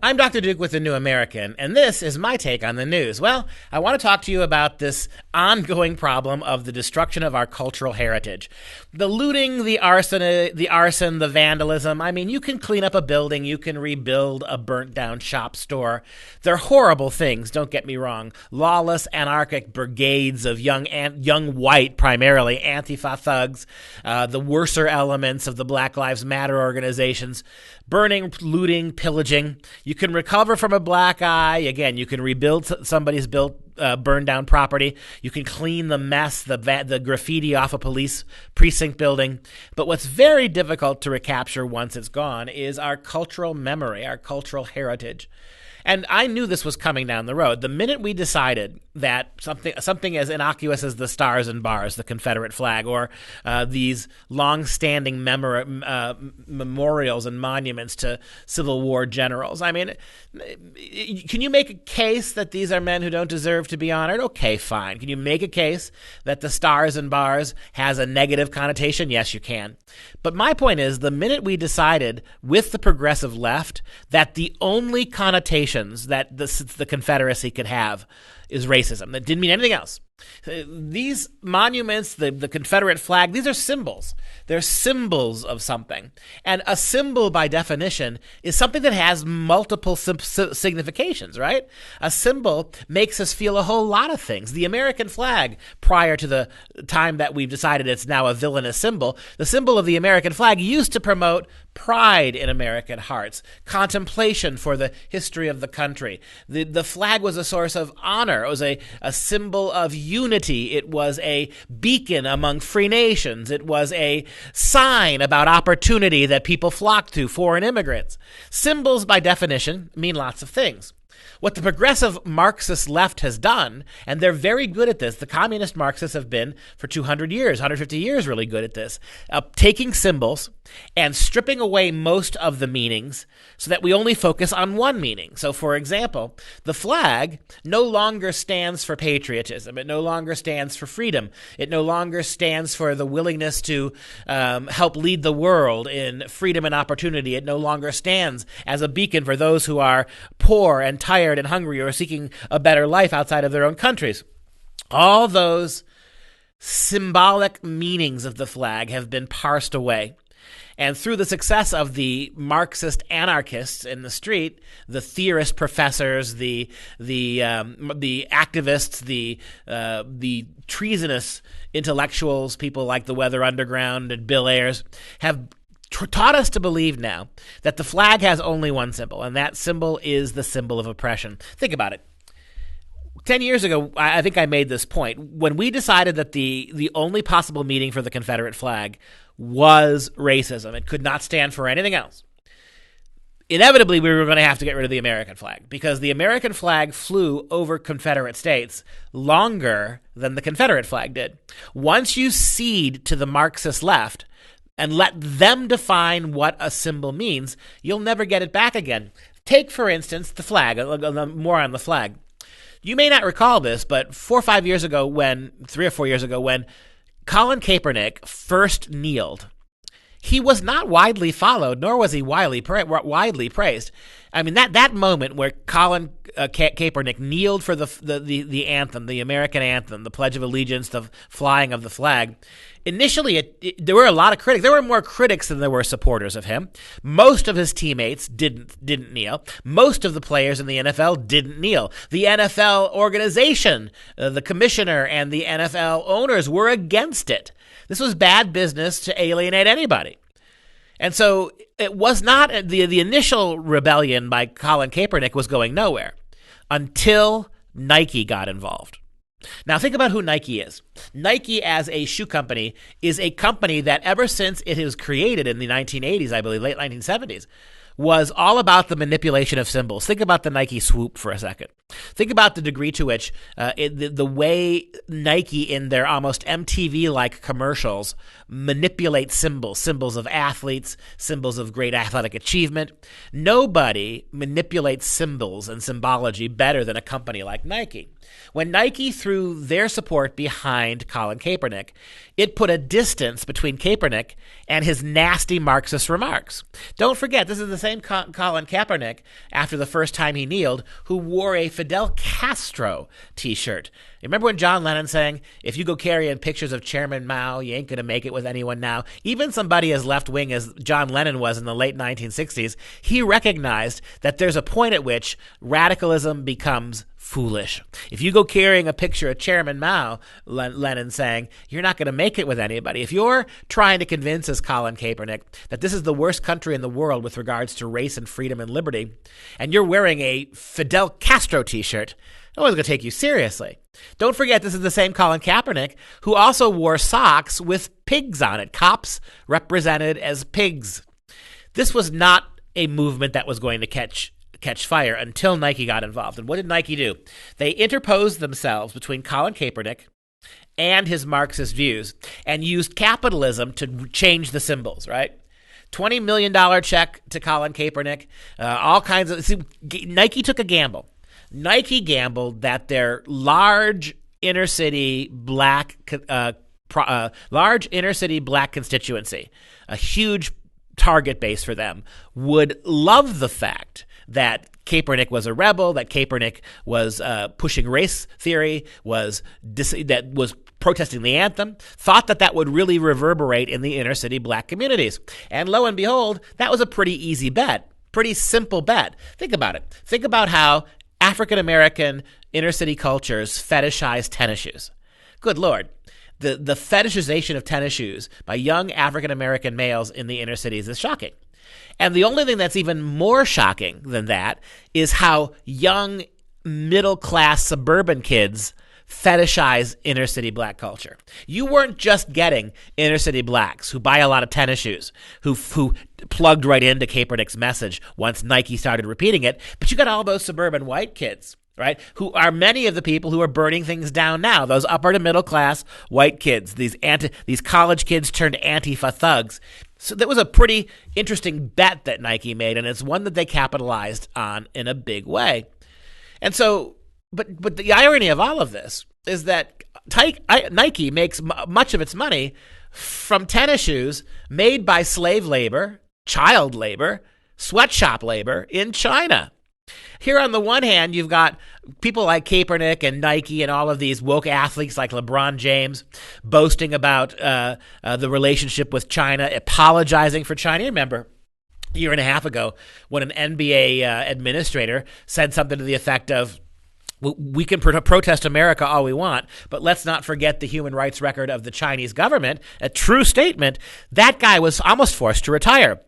I'm Dr. Duke with The New American, and this is my take on the news. Well, I want to talk to you about this ongoing problem of the destruction of our cultural heritage. The looting, the arson, the vandalism. I mean, you can clean up a building, you can rebuild a burnt-down shop store. They're horrible things, don't get me wrong. Lawless, anarchic brigades of young white, primarily, Antifa thugs, the worser elements of the Black Lives Matter organizations, burning, looting, pillaging. You can recover from a black eye. Again, you can rebuild somebody's burned down property. You can clean the mess, the graffiti off a police precinct building. But what's very difficult to recapture once it's gone is our cultural memory, our cultural heritage. And I knew this was coming down the road. The minute we decided that something as innocuous as the stars and bars, the Confederate flag, or these long-standing memorials and monuments to Civil War generals. I mean, can you make a case that these are men who don't deserve to be honored? Okay, fine. Can you make a case that the stars and bars has a negative connotation? Yes, you can. But my point is, the minute we decided with the progressive left that the only connotations that the Confederacy could have is racism. That didn't mean anything else. These monuments, the Confederate flag, these are symbols. They're symbols of something. And a symbol, by definition, is something that has multiple significations, right? A symbol makes us feel a whole lot of things. The American flag, prior to the time that we've decided it's now a villainous symbol, the symbol of the American flag used to promote pride in American hearts, contemplation for the history of the country. The flag was a source of honor. It was a symbol of unity. It was a beacon among free nations. It was a sign about opportunity that people flocked to, foreign immigrants. Symbols, by definition, mean lots of things. What the progressive Marxist left has done, and they're very good at this, the communist Marxists have been for 200 years, 150 years really good at this, taking symbols and stripping away most of the meanings so that we only focus on one meaning. So, for example, the flag no longer stands for patriotism. It no longer stands for freedom. It no longer stands for the willingness to help lead the world in freedom and opportunity. It no longer stands as a beacon for those who are poor and tired and hungry or seeking a better life outside of their own countries. All those symbolic meanings of the flag have been parsed away. And through the success of the Marxist anarchists in the street, the theorist professors, the activists, the treasonous intellectuals, people like the Weather Underground and Bill Ayers, have taught us to believe now that the flag has only one symbol, and that symbol is the symbol of oppression. Think about it. 10 years ago, I think I made this point. When we decided that the only possible meaning for the Confederate flag was racism, it could not stand for anything else, inevitably we were going to have to get rid of the American flag, because the American flag flew over Confederate states longer than the Confederate flag did. Once you cede to the Marxist left and let them define what a symbol means, you'll never get it back again. Take, for instance, the flag, more on the flag. You may not recall this, but 3 or 4 years ago, when Colin Kaepernick first kneeled, he was not widely followed, nor was he widely praised. I mean, that moment where Colin Kaepernick kneeled for the anthem, the American anthem, the Pledge of Allegiance, the flying of the flag, initially there were a lot of critics. There were more critics than there were supporters of him. Most of his teammates didn't kneel. Most of the players in the NFL didn't kneel. The NFL organization, the commissioner, and the NFL owners were against it. This was bad business to alienate anybody. And so it was not the initial rebellion by Colin Kaepernick was going nowhere until Nike got involved. Now think about who Nike is. Nike as a shoe company is a company that ever since it was created in the 1980s, I believe, late 1970s, was all about the manipulation of symbols. Think about the Nike swoop for a second. Think about the degree to which the way Nike in their almost MTV-like commercials manipulate symbols of athletes, symbols of great athletic achievement. Nobody manipulates symbols and symbology better than a company like Nike. When Nike threw their support behind Colin Kaepernick, it put a distance between Kaepernick and his nasty Marxist remarks. Don't forget, this is the same Colin Kaepernick, after the first time he kneeled, who wore a Fidel Castro t-shirt. Remember when John Lennon saying, if you go carrying pictures of Chairman Mao, you ain't going to make it with anyone now? Even somebody as left-wing as John Lennon was in the late 1960s, he recognized that there's a point at which radicalism becomes foolish. If you go carrying a picture of Chairman Mao, Lenin saying, you're not going to make it with anybody. If you're trying to convince us, Colin Kaepernick, that this is the worst country in the world with regards to race and freedom and liberty, and you're wearing a Fidel Castro t-shirt, no one's going to take you seriously. Don't forget, this is the same Colin Kaepernick who also wore socks with pigs on it, cops represented as pigs. This was not a movement that was going to catch fire until Nike got involved. And what did Nike do? They interposed themselves between Colin Kaepernick and his Marxist views and used capitalism to change the symbols, right? $20 million check to Colin Kaepernick, all kinds of... See, Nike took a gamble. Nike gambled that their large inner city black constituency, a huge target base for them, would love the fact that Kaepernick was a rebel, that Kaepernick was pushing race theory, was protesting the anthem, thought that would really reverberate in the inner city black communities. And lo and behold, that was a pretty easy bet, pretty simple bet. Think about it. Think about how African-American inner city cultures fetishize tennis shoes. Good Lord. The fetishization of tennis shoes by young African-American males in the inner cities is shocking. And the only thing that's even more shocking than that is how young middle-class suburban kids fetishize inner-city black culture. You weren't just getting inner-city blacks who buy a lot of tennis shoes, who plugged right into Kaepernick's message once Nike started repeating it, but you got all those suburban white kids, right, who are many of the people who are burning things down now, those upper to middle class white kids, these college kids turned Antifa thugs. So that was a pretty interesting bet that Nike made, and it's one that they capitalized on in a big way. And so, but the irony of all of this is that Nike makes much of its money from tennis shoes made by slave labor, child labor, sweatshop labor in China. Here on the one hand, you've got people like Kaepernick and Nike and all of these woke athletes like LeBron James boasting about the relationship with China, apologizing for China. You remember a year and a half ago when an NBA administrator said something to the effect of, we can protest America all we want, but let's not forget the human rights record of the Chinese government. A true statement. That guy was almost forced to retire.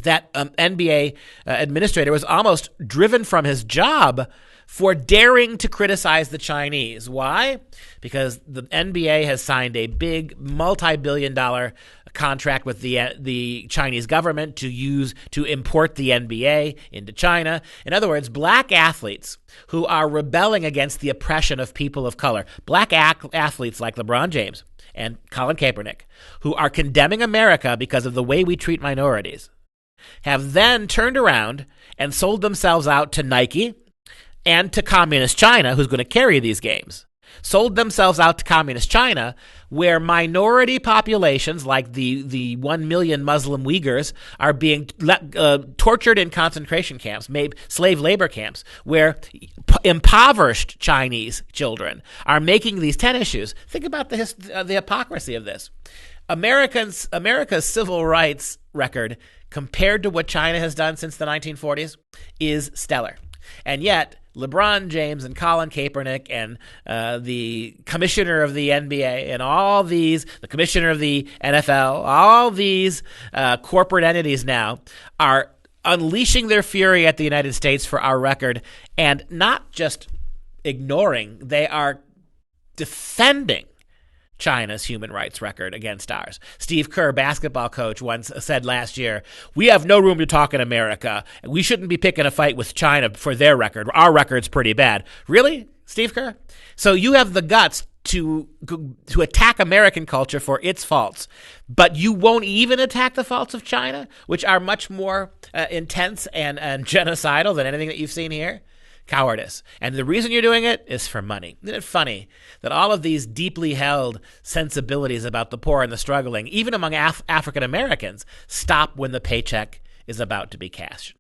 That NBA administrator was almost driven from his job for daring to criticize the Chinese. Why? Because the NBA has signed a big multi-billion-dollar contract with the Chinese government to import the NBA into China. In other words, black athletes who are rebelling against the oppression of people of color, black athletes like LeBron James and Colin Kaepernick, who are condemning America because of the way we treat minorities, have then turned around and sold themselves out to Nike and to Communist China, who's going to carry these games. Sold themselves out to Communist China, where minority populations like the 1 million Muslim Uyghurs are being tortured in concentration camps, slave labor camps, where impoverished Chinese children are making these tennis shoes. Think about the hypocrisy of this. America's civil rights record compared to what China has done since the 1940s is stellar. And yet, LeBron James and Colin Kaepernick and the commissioner of the NBA and the commissioner of the NFL, all these corporate entities now are unleashing their fury at the United States for our record, and not just ignoring, they are defending China's human rights record against ours. Steve Kerr, basketball coach, once said last year, "We have no room to talk in America. We shouldn't be picking a fight with China for their record. Our record's pretty bad." Really, Steve Kerr? So you have the guts to attack American culture for its faults, but you won't even attack the faults of China, which are much more intense and genocidal than anything that you've seen here? Cowardice. And the reason you're doing it is for money. Isn't it funny that all of these deeply held sensibilities about the poor and the struggling, even among African Americans, stop when the paycheck is about to be cashed?